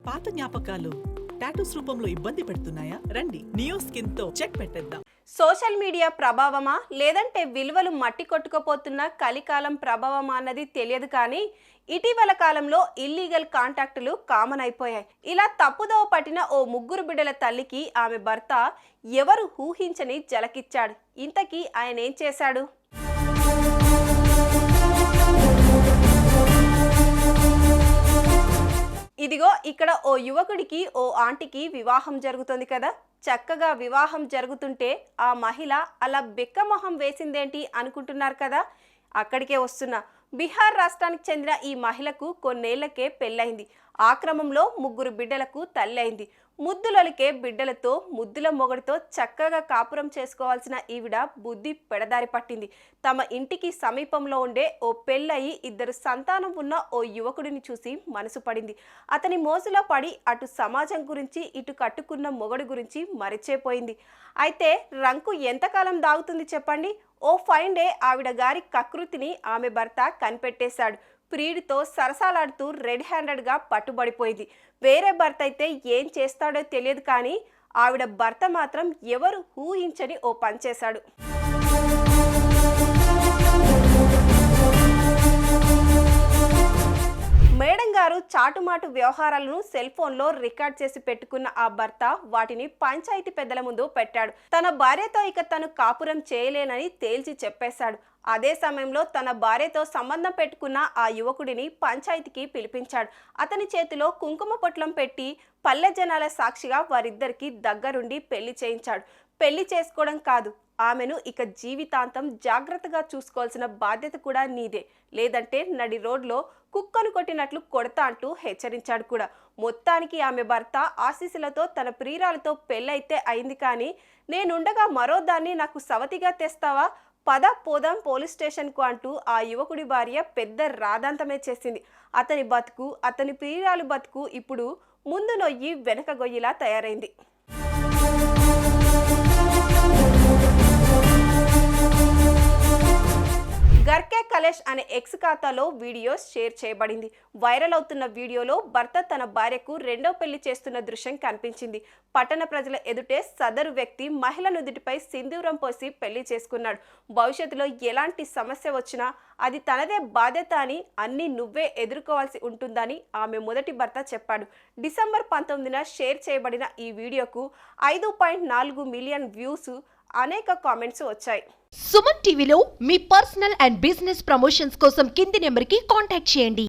పాత జ్ఞాపకాలు టాటూస్ రూపంలో ఇబ్బంది పెడుతున్నాయా? రండి, నియో స్కిన్ తో చెక్ పెట్టేద్దాం. సోషల్ మీడియా ప్రభావమా లేదంటే విలువలు మట్టి కొట్టుకుపోతున్న కలికాలం ప్రభావమా అన్నది తెలియదు, కానీ ఇటీవల కాలంలో ఇల్లీగల్ కాంటాక్టులు కామన్ అయిపోయాయి. ఇలా తప్పుదోవ పట్టిన ఓ ముగ్గురు బిడ్డల తల్లికి ఆమె భర్త ఎవరు ఊహించని జలకిచ్చాడు. ఇంతకీ ఆయన ఏం చేశాడు? ఇదిగో ఇక్కడ ఓ యువకుడికి ఓ ఆంటీకి వివాహం జరుగుతుంది కదా. చక్కగా వివాహం జరుగుతుంటే ఆ మహిళ అలా బెక్కమొహం వేసిందేంటి అనుకుంటున్నారు కదా. అక్కడికే వస్తున్నా. బీహార్ రాష్ట్రానికి చెందిన ఈ మహిళకు కొన్నేళ్లకే పెళ్ళైంది. ఆ క్రమంలో ముగ్గురు బిడ్డలకు తల్లి అయింది. ముద్దులొలికే బిడ్డలతో ముద్దుల మొగడితో చక్కగా కాపురం చేసుకోవాల్సిన ఈవిడ బుద్ధి పెడదారి పట్టింది. తమ ఇంటికి సమీపంలో ఉండే ఓ పెళ్ళయి 2 సంతానం ఉన్న ఓ యువకుడిని చూసి మనసు పడింది. అతని మోజులో పడి అటు సమాజం గురించి ఇటు కట్టుకున్న మొగడు గురించి మరిచేపోయింది. అయితే రంకు ఎంతకాలం దాగుతుంది చెప్పండి. ఓ ఫైన్ డే ఆవిడ గారి కకృతిని ఆమె భర్త కనిపెట్టేశాడు. ప్రియుడితో సరసాలాడుతూ రెడ్ హ్యాండెడ్గా పట్టుబడిపోయింది. వేరే భర్త అయితే ఏం చేస్తాడో తెలియదు, కానీ ఆవిడ భర్త మాత్రం ఎవరు ఊహించని ఓ పని చేశాడు. మేడం గారు చాటుమాటు వ్యవహారాలను సెల్ ఫోన్లో రికార్డ్ చేసి పెట్టుకున్న ఆ భర్త వాటిని పంచాయతీ పెద్దల ముందు పెట్టాడు. తన భార్యతో ఇక తను కాపురం చేయలేనని తేల్చి చెప్పేశాడు. అదే సమయంలో తన భార్యతో సంబంధం పెట్టుకున్న ఆ యువకుడిని పంచాయతీకి పిలిపించాడు. అతని చేతిలో కుంకుమ పొట్లం పెట్టి పల్లె జనాల సాక్షిగా వారిద్దరికి దగ్గరుండి పెళ్లి చేయించాడు. పెళ్లి చేసుకోవడం కాదు, ఆమెను ఇక జీవితాంతం జాగ్రత్తగా చూసుకోవాల్సిన బాధ్యత కూడా నీదే, లేదంటే నడి రోడ్లో కుక్కను కొట్టినట్లు కొడతా అంటూ హెచ్చరించాడు కూడా. మొత్తానికి ఆమె భర్త ఆశీస్సులతో తన ప్రియురాలతో పెళ్ళైతే అయింది, కానీ నేనుండగా మరో దాన్ని నాకు సవతిగా తెస్తావా, పద పోదాం పోలీస్ స్టేషన్కు అంటూ ఆ యువకుడి భార్య పెద్ద రాదాంతమే చేసింది. అతని బతుకు, అతని ప్రియురాలు బతుకు ఇప్పుడు ముందు నొయ్యి వెనక గొయ్యిలా తయారైంది. గర్కే కలేష్ అనే ఎక్స్ ఖాతాలో వీడియో షేర్ చేయబడింది. వైరల్ అవుతున్న వీడియోలో భర్త తన భార్యకు రెండో పెళ్లి చేస్తున్న దృశ్యం కనిపించింది. పట్టణ ప్రజల ఎదుటే సదరు వ్యక్తి మహిళ నుదుటిపై సింధూరం పోసి పెళ్లి చేసుకున్నాడు. భవిష్యత్తులో ఎలాంటి సమస్య వచ్చినా అది తనదే బాధ్యత అని, అన్ని నువ్వే ఎదుర్కోవాల్సి ఉంటుందని ఆమె మొదటి భర్త చెప్పాడు. డిసెంబర్ 19న షేర్ చేయబడిన ఈ వీడియోకు 5.4 మిలియన్ వ్యూస్, అనేక కామెంట్స్ వచ్చాయి. సుమన్ టీవీలో మీ పర్సనల్ అండ్ బిజినెస్ ప్రమోషన్స్ కోసం కింది నెంబర్కి కాంటాక్ట్ చేయండి.